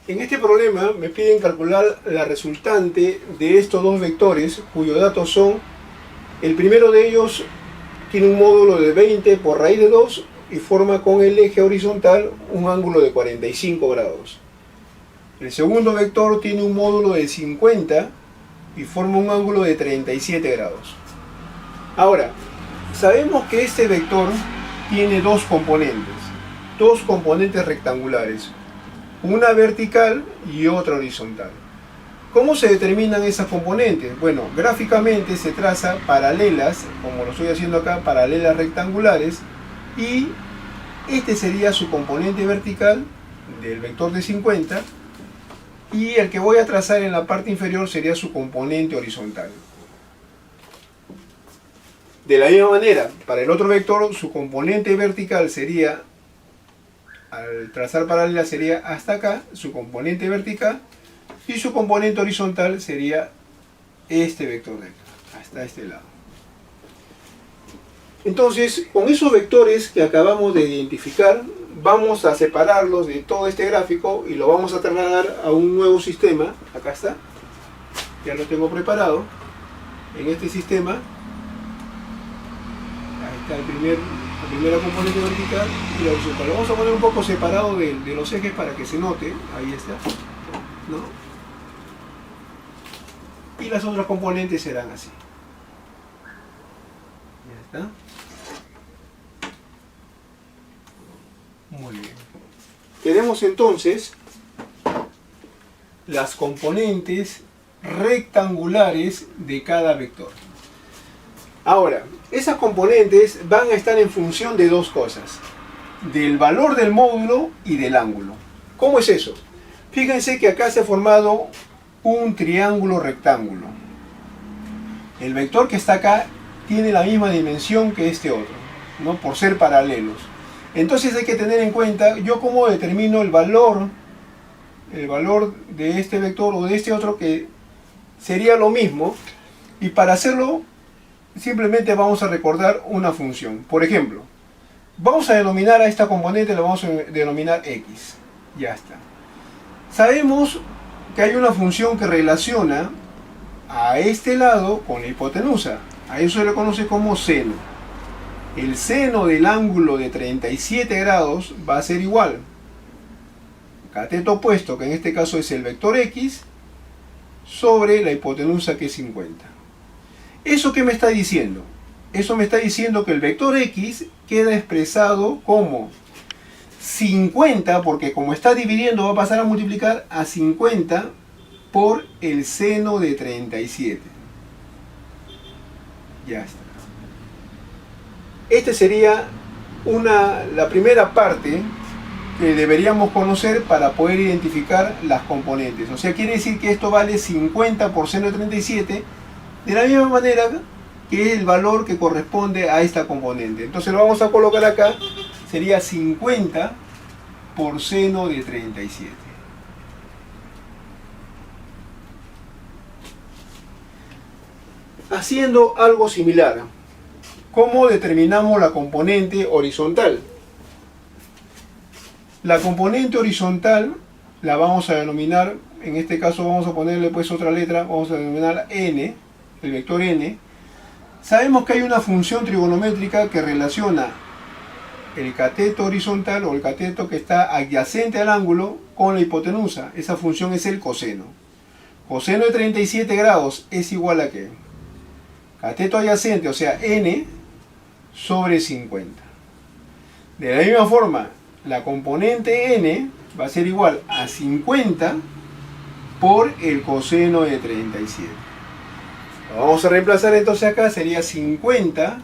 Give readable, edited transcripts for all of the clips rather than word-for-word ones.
En este problema me piden calcular la resultante de estos dos vectores cuyos datos son, el primero de ellos tiene un módulo de 20 por raíz de 2 y forma con el eje horizontal un ángulo de 45 grados. El segundo vector tiene un módulo de 50 y forma un ángulo de 37 grados. Ahora, sabemos que este vector tiene dos componentes rectangulares, una vertical y otra horizontal. ¿Cómo se determinan esas componentes? Bueno, gráficamente se traza paralelas, como lo estoy haciendo acá, paralelas rectangulares, y este sería su componente vertical del vector de 50, y el que voy a trazar en la parte inferior sería su componente horizontal. De la misma manera, para el otro vector, su componente vertical sería, al trazar paralela sería hasta acá, su componente vertical, y su componente horizontal sería este vector de acá, hasta este lado. Entonces, con esos vectores que acabamos de identificar, vamos a separarlos de todo este gráfico y lo vamos a trasladar a un nuevo sistema. Acá está, ya lo tengo preparado. En este sistema, ahí está la primera componente vertical y la horizontal. Lo vamos a poner un poco separado de los ejes para que se note. Ahí está, ¿no? Y las otras componentes serán así. Ya está. Muy bien. Tenemos entonces las componentes rectangulares de cada vector. Ahora, esas componentes van a estar en función de dos cosas: del valor del módulo y del ángulo. ¿Cómo es eso? Fíjense que acá se ha formado un triángulo rectángulo. El vector que está acá tiene la misma dimensión que este otro, ¿no? Por ser paralelos. Entonces hay que tener en cuenta, yo cómo determino el valor de este vector o de este otro, que sería lo mismo, y para hacerlo simplemente vamos a recordar una función. Por ejemplo, vamos a denominar a esta componente, la vamos a denominar x. Ya está. Sabemos que hay una función que relaciona a este lado con la hipotenusa. A eso se le conoce como seno. El seno del ángulo de 37 grados va a ser igual cateto opuesto, que en este caso es el vector x, sobre la hipotenusa, que es 50. ¿Eso qué me está diciendo? Eso me está diciendo que el vector x queda expresado como 50, porque como está dividiendo va a pasar a multiplicar a 50 por el seno de 37. Ya está. Esta sería la primera parte que deberíamos conocer para poder identificar las componentes. O sea, quiere decir que esto vale 50 por seno de 37, de la misma manera que es el valor que corresponde a esta componente. Entonces lo vamos a colocar acá, sería 50 por seno de 37. Haciendo algo similar, ¿cómo determinamos la componente horizontal? La componente horizontal la vamos a denominar, en este caso vamos a ponerle pues otra letra, vamos a denominar n, el vector n. Sabemos que hay una función trigonométrica que relaciona el cateto horizontal o el cateto que está adyacente al ángulo con la hipotenusa. Esa función es el coseno. Coseno de 37 grados es igual a ¿qué? Cateto adyacente, o sea n, sobre 50. De la misma forma, la componente n va a ser igual a 50 por el coseno de 37. Lo vamos a reemplazar entonces acá, sería 50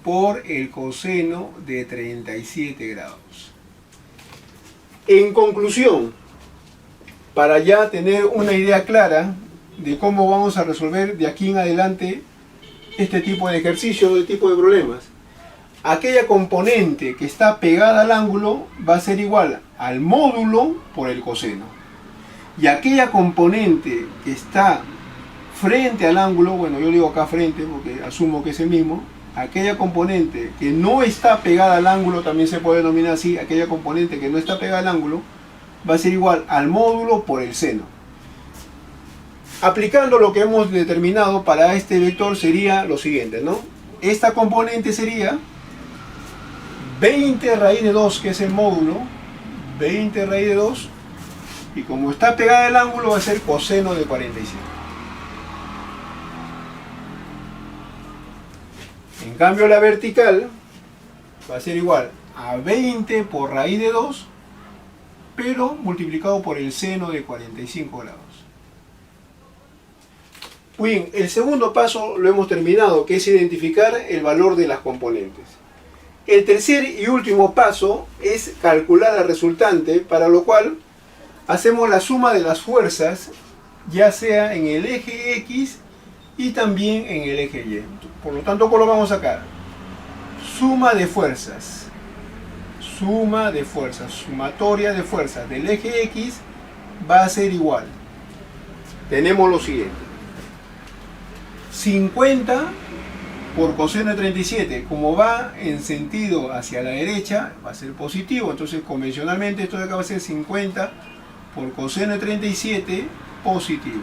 por el coseno de 37 grados. En conclusión, para ya tener una idea clara de cómo vamos a resolver de aquí en adelante este tipo de ejercicios, este tipo de problemas, aquella componente que está pegada al ángulo va a ser igual al módulo por el coseno, y aquella componente que está frente al ángulo, bueno, yo digo acá frente porque asumo que es el mismo, aquella componente que no está pegada al ángulo también se puede denominar así, aquella componente que no está pegada al ángulo va a ser igual al módulo por el seno. Aplicando lo que hemos determinado para este vector sería lo siguiente, ¿no? Esta componente sería 20 raíz de 2, que es el módulo, 20 raíz de 2, y como está pegada el ángulo va a ser coseno de 45. En cambio la vertical va a ser igual a 20 por raíz de 2, pero multiplicado por el seno de 45 grados. Muy bien, el segundo paso lo hemos terminado, que es identificar el valor de las componentes. El tercer y último paso es calcular la resultante, para lo cual hacemos la suma de las fuerzas, ya sea en el eje X y también en el eje Y. Por lo tanto, ¿cómo lo vamos a sacar? Suma de fuerzas. Sumatoria de fuerzas del eje X va a ser igual. Tenemos lo siguiente. 50 por coseno de 37, como va en sentido hacia la derecha, va a ser positivo. Entonces, convencionalmente, esto de acá va a ser 50 por coseno de 37, positivo.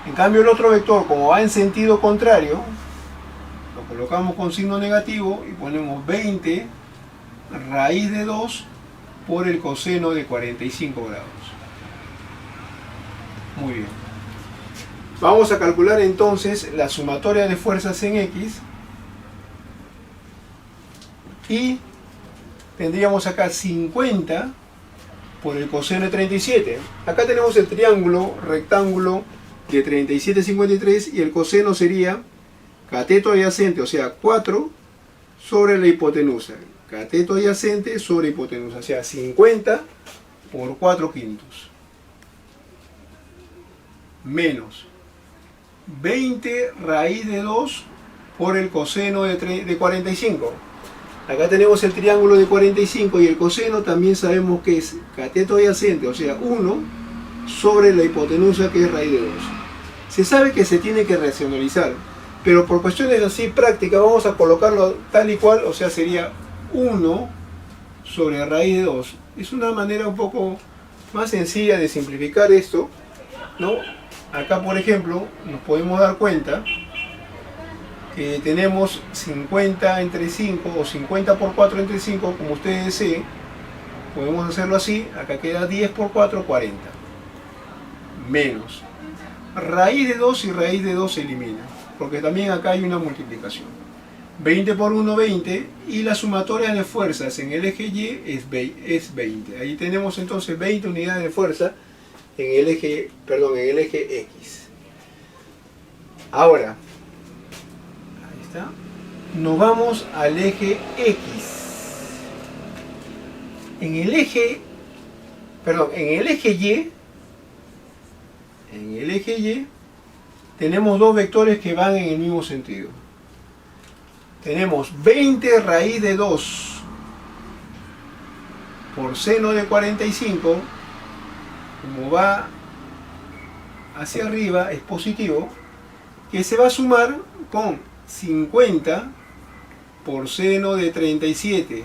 En cambio, el otro vector, como va en sentido contrario, lo colocamos con signo negativo y ponemos 20 raíz de 2 por el coseno de 45 grados. Muy bien. Vamos a calcular entonces la sumatoria de fuerzas en X y tendríamos acá 50 por el coseno de 37. Acá tenemos el triángulo rectángulo de 37, 53 y el coseno sería cateto adyacente, o sea 4 sobre la hipotenusa. Cateto adyacente sobre hipotenusa, o sea 50 por 4 quintos. Menos 20 raíz de 2 por el coseno de 45. Acá tenemos el triángulo de 45 y el coseno también sabemos que es cateto adyacente, o sea 1 sobre la hipotenusa, que es raíz de 2. Se sabe que se tiene que racionalizar, pero por cuestiones así prácticas vamos a colocarlo tal y cual, o sea sería 1 sobre raíz de 2. Es una manera un poco más sencilla de simplificar esto, ¿no? Acá, por ejemplo, nos podemos dar cuenta que tenemos 50 entre 5 o 50 por 4 entre 5, como ustedes deseen. Podemos hacerlo así. Acá queda 10 por 4, 40. Menos raíz de 2 y raíz de 2 se elimina, porque también acá hay una multiplicación. 20 por 1, 20, y la sumatoria de fuerzas en el eje Y es 20. Ahí tenemos entonces 20 unidades de fuerza en el eje X. Ahora, ahí está. Nos vamos al eje X. En el eje Y tenemos dos vectores que van en el mismo sentido. Tenemos 20 raíz de 2 por seno de 45, como va hacia arriba es positivo, que se va a sumar con 50 por seno de 37,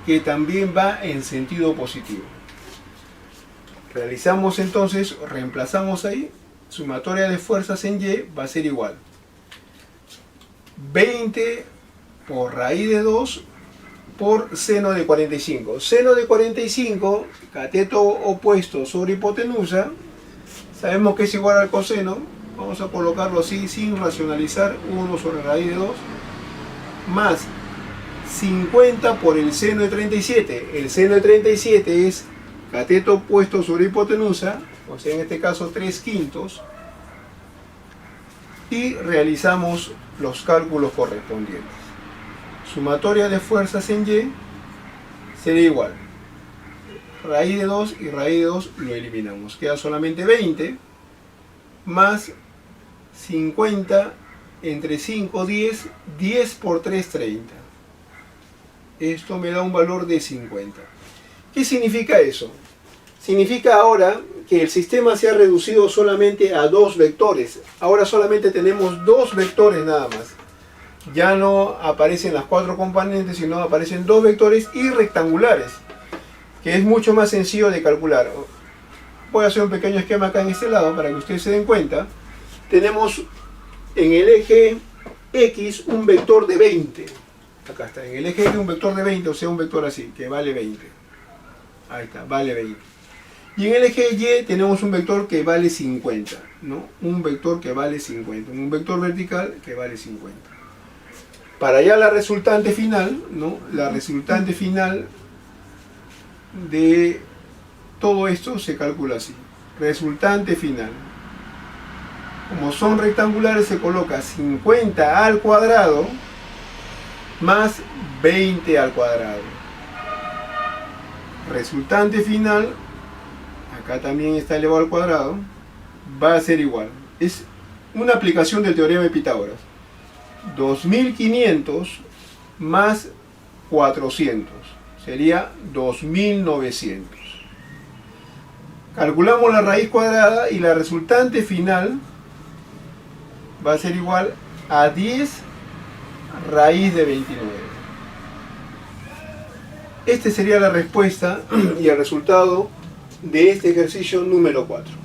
que también va en sentido positivo. Realizamos entonces, reemplazamos ahí, sumatoria de fuerzas en Y va a ser igual 20 por raíz de 2 por seno de 45. Seno de 45, cateto opuesto sobre hipotenusa, sabemos que es igual al coseno. Vamos a colocarlo así sin racionalizar, 1 sobre raíz de 2, más 50 por el seno de 37. El seno de 37 es cateto opuesto sobre hipotenusa, o sea en este caso 3 quintos, y realizamos los cálculos correspondientes. Sumatoria de fuerzas en Y sería igual raíz de 2 y raíz de 2 lo eliminamos, queda solamente 20 más 50 entre 5, 10, 10 por 3, 30. Esto me da un valor de 50. ¿Qué significa eso? Significa ahora que el sistema se ha reducido solamente a dos vectores. Ahora solamente tenemos dos vectores nada más. Ya no aparecen las cuatro componentes, sino aparecen dos vectores y rectangulares. que es mucho más sencillo de calcular. Voy a hacer un pequeño esquema acá en este lado para que ustedes se den cuenta. Tenemos en el eje X un vector de 20. Acá está, en el eje X un vector de 20, o sea, un vector así, que vale 20. Ahí está, vale 20. Y en el eje Y tenemos un vector que vale 50, ¿no? Un vector que vale 50, un vector vertical que vale 50. Para allá la resultante final, ¿no? La resultante final de todo esto se calcula así. Resultante final. Como son rectangulares, se coloca 50 al cuadrado más 20 al cuadrado. Resultante final, acá también está elevado al cuadrado, va a ser igual. Es una aplicación del teorema de Pitágoras. 2500 más 400 sería 2900. Calculamos la raíz cuadrada y la resultante final va a ser igual a 10 raíz de 29. Esta sería la respuesta y el resultado de este ejercicio número 4.